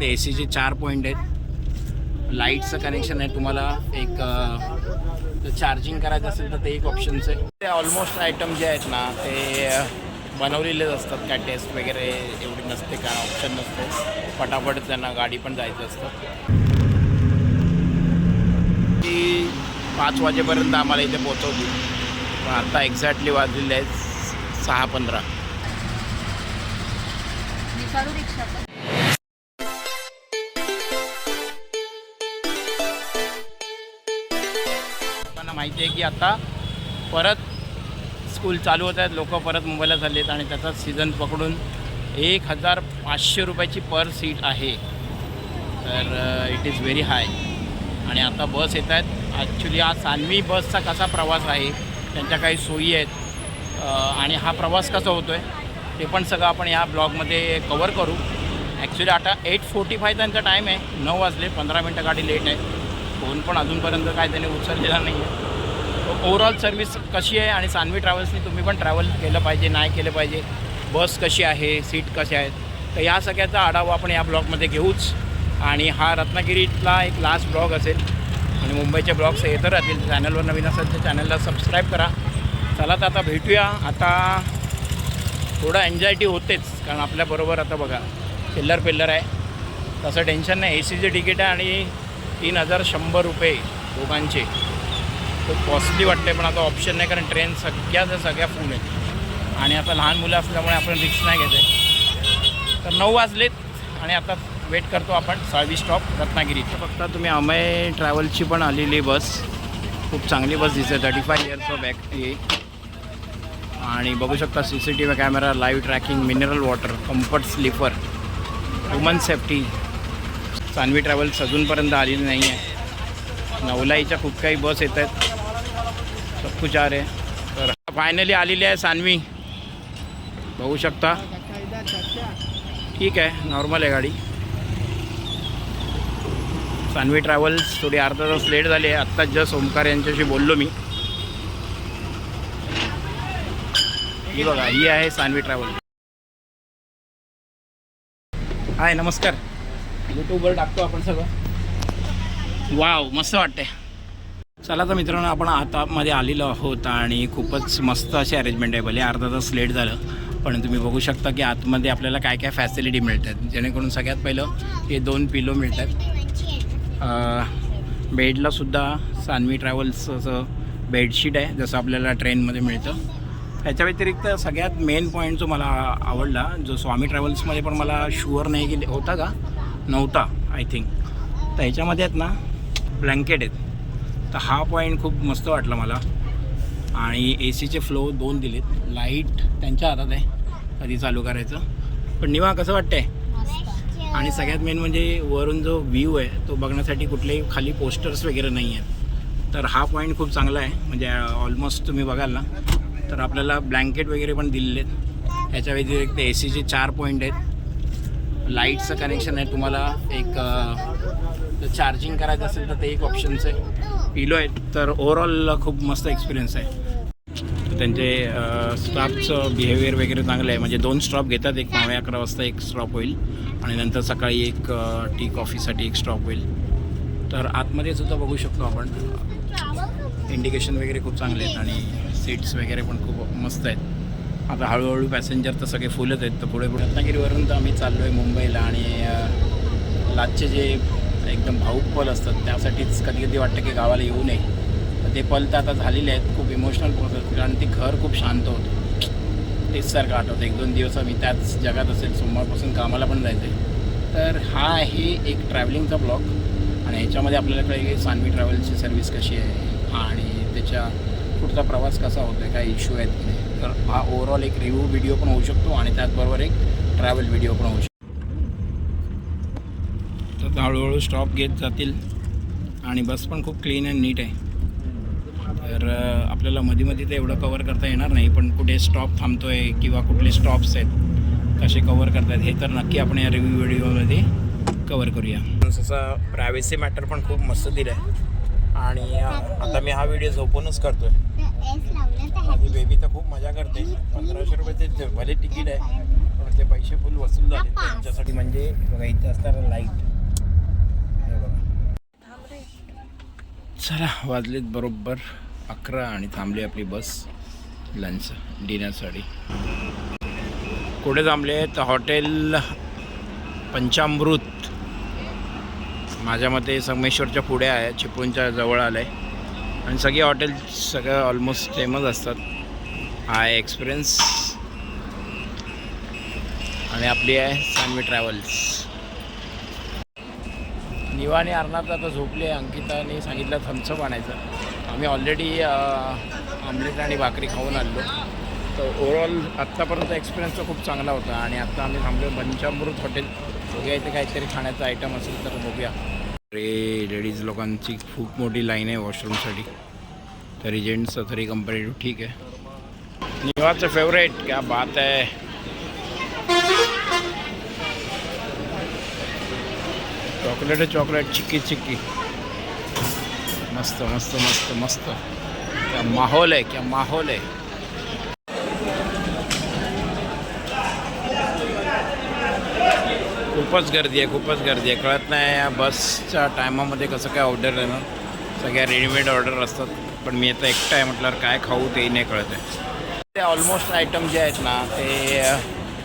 एसीचे 4 point आहेत, लाईटचं connection आहे. तुम्हाला एक चार्जिंग करायचं असेल तर ते एक ऑप्शन्स आहे. ते ऑलमोस्ट आयटम जे आहेत ना ते बनवलेलेच असतात. काय टेस्ट वगैरे एवढी नसते, काय ऑप्शन नसते. पटापट त्यांना गाडी पण जायचं असतं. ती 5 वाजेपर्यंत आम्हाला इथे पोहोचवली, पण आता एक्झॅक्टली वाजलेले आहेत 6:15. लोकांना माहिती आहे की आता परत स्कूल चालू होत आहेत, लोक परत मुंबईला चालले आहेत आणि त्याचाच सीझन पकडून 1500 रुपयाची पर सीट आहे. तर इट इज व्हेरी हाय. आणि आता बस येत आहेत. ॲक्च्युली हा सान्वी बसचा कसा प्रवास आहे, त्यांच्या काही सोयी आहेत आणि हा प्रवास कसा होतो आहे ते पण सगळं आपण या ब्लॉगमध्ये कवर करू. ॲक्च्युली आता 8:45 त्यांचा टाईम आहे. 9 वाजले, 15 मिनटं गाडी लेट आहे. फोन पण अजूनपर्यंत काय त्याने उचललेला नाही आहे. ओव्हरऑल सर्व्हिस कशी आहे आणि सान्वी ट्रॅव्हल्सनी तुम्ही पण ट्रॅव्हल केलं पाहिजे, नाही केलं पाहिजे, बस कशी आहे, सीट कशा आहेत, तर या सगळ्याचा आढावा आपण या ब्लॉगमध्ये घेऊच. आणि हा रत्नागिरीतला एक लास्ट ब्लॉग असेल आणि मुंबईचे ब्लॉग्स येत राहतील. चॅनलवर नवीन असेल तर चॅनलला सबस्क्राईब करा. चला तर आता भेटूया. आता थोडं एन्झायटी होतेच, कारण आपल्याबरोबर आता बघा पिल्लर आहे, तसं टेन्शन नाही. एसीचे तिकीट आहे आणि 3100 रुपये दोघांचे. खूप कॉस्टली वाटते, पण आता ऑप्शन नाही, कारण ट्रेन सगळ्या फुल आहेत आणि आता लहान मुलं असल्यामुळे आपण रिस्क नाही घेत आहे. तर 9 वाजलेत आणि आता वेट करतो आपण 6वी स्टॉप रत्नागिरी. फक्त तुम्ही अमय ट्रॅव्हल्सची पण आलेली बस, खूप चांगली बस दिसते. 35 इयर्स बॅक हे. आणि बघू शकता CCTV camera, live tracking, mineral water, comfort sleeper, woman safety. Sanvi travels अजूनपर्यंत आलेली नाही आहे. नवलाईच्या खूप काही बस येत आहेत, सब कुछ आ रहे. तर फायनली आलेली आहे सान्वी, बघू शकता. ठीक आहे, नॉर्मल आहे गाडी. सान्वी ट्रॅव्हल्स थोडी अर्धा तास लेट झाली आहे. आत्ताच जस्ट ओमकार यांच्याशी बोललो मी. ही बघा, ही आहे सान्वी ट्रॅव्हल्स. हाय, नमस्कार. यूट्यूबवर टाकतो आपण सगळं. वाव, मस्त वाटते. चला तर मित्रांनो, आपण आतामध्ये आलेलो आहोत आणि खूपच मस्त अशी अरेंजमेंट आहे. भले अर्धा तास लेट झालं, पण तुम्ही बघू शकता की आतमध्ये आपल्याला काय काय फॅसिलिटी मिळतात. जेणेकरून सगळ्यात पहिलं हे 2 पिलो मिळतात. बेडलासुद्धा सान्वी ट्रॅव्हल्सचं बेडशीट आहे, जसं आपल्याला ट्रेनमध्ये मिळतं. त्याच्या व्यतिरिक्त सगळ्यात मेन पॉईंट जो मला आवडला, जो स्वामी ट्रॅव्हल्समध्ये पण मला शुअर नाही की होता का नव्हता आय थिंक, तर ह्याच्यामध्ये आहेत ना ब्लँकेट आहेत. तर हा पॉईंट खूप मस्त वाटला मला. आणि एसीचे फ्लो 2 दिलेत. लाईट त्यांच्या हातात आहे कधी चालू करायचं. पण निवा कसं वाटतंय? आणि सगळ्यात मेन म्हणजे वरून जो व्ह्यू आहे तो बघण्यासाठी कुठलेही खाली पोस्टर्स वगैरे नाही आहेत. तर हा पॉईंट खूप चांगला आहे. म्हणजे ऑलमोस्ट तुम्ही बघाल ना तर आपल्याला ब्लँकेट वगैरे पण दिलेले आहेत. ह्याच्या व्यतिरिक्त एसीचे 4 पॉईंट आहेत, लाईटचं कनेक्शन आहे. तुम्हाला एक चार्जिंग करायचं असेल तर ते एक ऑप्शन्स आहे. पिलो आहेत. तर ओव्हरऑल खूप मस्त एक्सपिरियन्स आहे. त्यांचे स्टॉपचं बिहेवियर वगैरे चांगलं आहे. म्हणजे 2 स्टॉप घेतात, एक 9-11 वाजता एक स्टॉप होईल आणि नंतर सकाळी एक टी कॉफीसाठी एक स्टॉप होईल. तर आतमध्ये सुद्धा बघू शकतो आपण, इंडिकेशन वगैरे खूप चांगले आहेत आणि सीट्स वगैरे पण खूप मस्त आहेत. आता हळूहळू पॅसेंजर तर सगळे फुलच आहेत. तर पुढे रत्नागिरीवरून तर आम्ही चाललो आहे मुंबईला. आणि लाचचे जे एकदम भाऊक पल असतात त्यासाठीच कधी कधी वाटतं की गावाला येऊ नये. तर ते पल तर आता झालेले आहेत. खूप इमोशनल प्रोसेस, कारण ते घर खूप शांत होतं. तेच सारखं आठवतं. 1-2 दिवस आम्ही त्याच जगात असेल. सोमवारपासून कामाला पण जायचं आहे. तर हा आहे एक ट्रॅव्हलिंगचा ब्लॉग आणि ह्याच्यामध्ये आपल्याला कळेल की सान्वी ट्रॅव्हल्सची सर्व्हिस कशी आहे आणि त्याच्या पुढचा प्रवास कसा होतो आहे, काय इश्यू आहेत की नाही. तर हा ओव्हरऑल एक रिव्ह्यू व्हिडिओ पण होऊ शकतो आणि त्याचबरोबर एक ट्रॅव्हल व्हिडिओ पण होऊ शकतो. तर हळूहळू स्टॉप घेत जातील आणि बस पण खूप क्लीन अँड नीट आहे. तर आपल्याला मध्ये तर एवढं कवर करता येणार नाही, पण कुठे स्टॉप थांबतो आहे किंवा कुठले स्टॉप्स आहेत कसे कवर करतात हे तर नक्की आपण या रिव्ह्यू व्हिडिओमध्ये कवर करूया. तसा प्रायव्हसी मॅटर पण खूप मस्त दिलं आहे. आणि आता मी हा व्हिडिओ झोपूनच करतो आहे. माझी बेबी तर खूप मजा करते. 1500 रुपयाचे भले तिकीट आहे, पण अर्धे पैसे फुल वसूल झाले त्यांच्यासाठी. म्हणजे बघा इथे असणारा लाईट हे बघा. चला वाजलेत बरोबर 11 आणि थांबली आपली बस लंच डिनरसाठी. कुठे थांबले तर हॉटेल पंचामृत, माझ्या मते संगमेश्वरच्या पुढे आहे, चिपळूणच्या जवळ आलं आहे. आणि सगळी हॉटेल सगळं ऑलमोस्ट फेमस असतात. हा एक्सपिरियन्स. आणि आपली आहे सान्वी ट्रॅव्हल्स. निवा आणि अर्नाथ आता झोपले. अंकिताने सांगितलं थम्सअप आणायचं. आम्ही ऑलरेडी आमलेट आणि भाकरी खाऊन आलो. तर ओव्हरऑल आत्तापर्यंत एक्सपिरियन्स तर खूप चांगला होता. आणि आत्ता आम्ही थांबलो पंचामृत हॉटेल. बघूया इथे काहीतरी खाण्याचा आयटम असेल तर बघूया. अरे लेडीज लोकांची खूप मोठी लाईन आहे वॉशरूमसाठी. तरी जेंट्सचं तरी कंपॅरेटिव्ह ठीक आहे. निवाचं फेवरेट क्या बात आहे. चॉकलेट है चॉकलेट, चिक्की चिक्की. मस्त मस्त मस्त मस्त. क्या माहौल है, क्या माहौल है. खूपच गर्दी आहे, खूपच गर्दी आहे. कळत नाही या बसच्या टायमामध्ये कसं काय ऑर्डर आहे ना. सगळ्या रेडीमेड ऑर्डर असतात. पण मी आता एकटा आहे म्हटल्यावर काय खाऊ तेही नाही कळत आहे. ते ऑलमोस्ट आयटम जे आहेत ना ते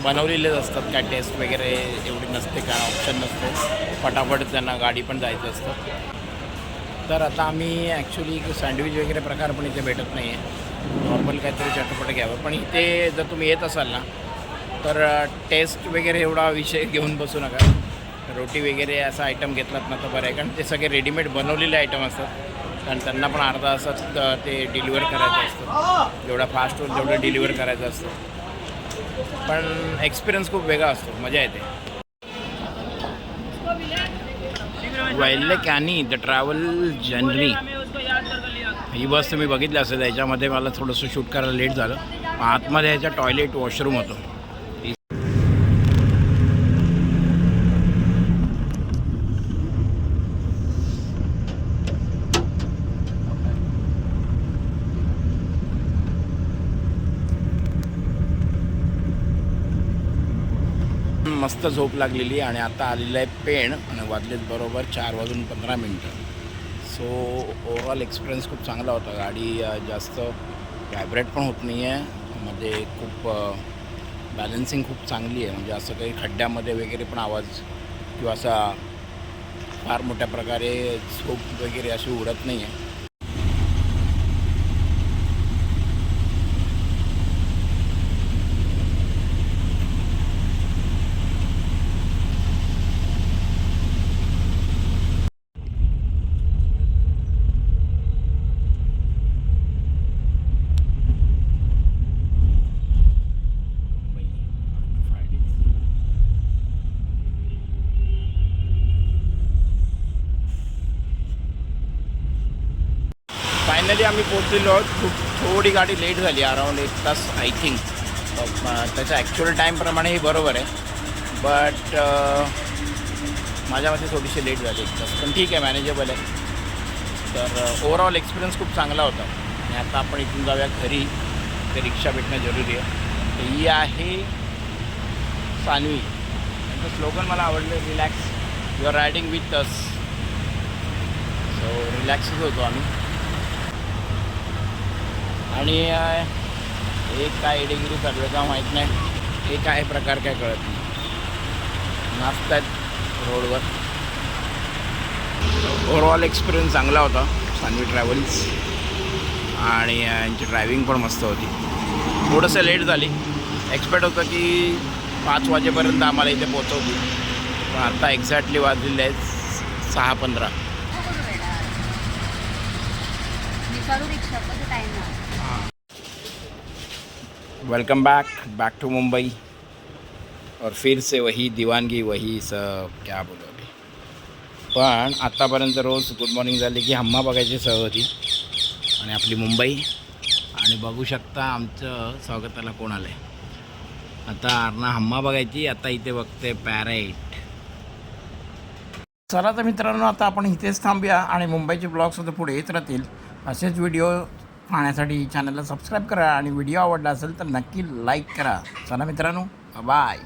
बनवलेलेच असतात. काय टेस्ट वगैरे एवढी नसते, काय ऑप्शन नसतो. फटाफट त्यांना गाडी पण जायचं असतं. तर आता आम्ही ॲक्च्युली सँडविच वगैरे प्रकार पण इथे भेटत नाही आहे. नॉर्मल काहीतरी चटपट घ्यावं. पण इथे जर तुम्ही येत असाल ना तर टेस्ट वगैरे एवढा विषय घेऊन बसू नका. रोटी वगैरे असा आयटम घेतलात ना तर बरं आहे. कारण ते सगळे रेडीमेड बनवलेले आयटम असतात. कारण त्यांना पण अर्धा तासात ते डिलिव्हर करायचं असतं. जेवढा फास्ट होईल तेवढं डिलिव्हर करायचं असतं. पण एक्सपिरियन्स खूप वेगळा असतो, मजा येते. वाईल्ड कॅनी द ट्रॅव्हल जनरी ही बस तुम्ही बघितली असेल. याच्यामध्ये मला थोडंसं शूट करायला लेट झालं. आतमध्ये ह्याच्या टॉयलेट वॉशरूम होतं. मस्त झोप लागलेली. आणि आता आलेलं आहे पेण. आणि वाजलेत बरोबर 4:15. सो ओव्हरऑल एक्सपिरियन्स खूप चांगला होता. गाडी जास्त व्हायब्रेट पण होत नाही आहे. मध्ये खूप बॅलन्सिंग खूप चांगली आहे. म्हणजे असं काही खड्ड्यामध्ये वगैरे पण आवाज किंवा असा फार मोठ्या प्रकारे झोप वगैरे अशी उडत नाही आहे. फायनली आम्ही पोचलेलो आहोत. खूप थोडी गाडी लेट झाली, अराऊंड 1 तास आय थिंक. त्याच्या ॲक्च्युअल टाईमप्रमाणे ही बरोबर आहे. बट माझ्या मते थोडीशी लेट झाली 1 तास. पण ठीक आहे, मॅनेजेबल आहे. तर ओव्हरऑल एक्सपिरियन्स खूप चांगला होता. आणि आता आपण इथून जाऊया घरी. ते रिक्षा भेटणं जरुरी आहे. ही आहे सान्वी. त्यांचं स्लोगन मला आवडलं, relax you are riding with us. So रिलॅक्सच होतो आम्ही. आणि एक काय एडेगिरी चालू आहे का माहीत नाही. हे काय प्रकार काय कळत नाही. नाचतात रोडवर. ओव्हरऑल एक्सपिरियन्स चांगला होता सान्वी ट्रॅव्हल्स. आणि यांची ड्रायव्हिंग पण मस्त होती. थोडंसं लेट झाली. एक्सपेक्ट होतं की 5 वाजेपर्यंत आम्हाला इथे पोचवतील. पण आता एक्झॅक्टली वाजलेले आहेत 6:15. Welcome back to Mumbai. और फिर से वही दीवानगी, वही सब क्या बोलो अभी. पण आत्तापर्यंत रोज गुड मॉर्निंग झाली की हम्मा बघायची सवय होती. आणि आपली मुंबई. आणि बघू शकता आमचं स्वागताला कोण आलं आहे. आता अर्ना हम्मा बघायची, आता इथे बघते पॅराईट. चला तर मित्रांनो, आता आपण इथेच थांबूया. आणि मुंबईचे ब्लॉग्सुद्धा पुढे येत राहतील. असेच व्हिडिओ पाहण्यासाठी चॅनलला सबस्क्राईब करा. आणि व्हिडिओ आवडला असेल तर नक्की लाईक करा. चला मित्रांनो, बाय.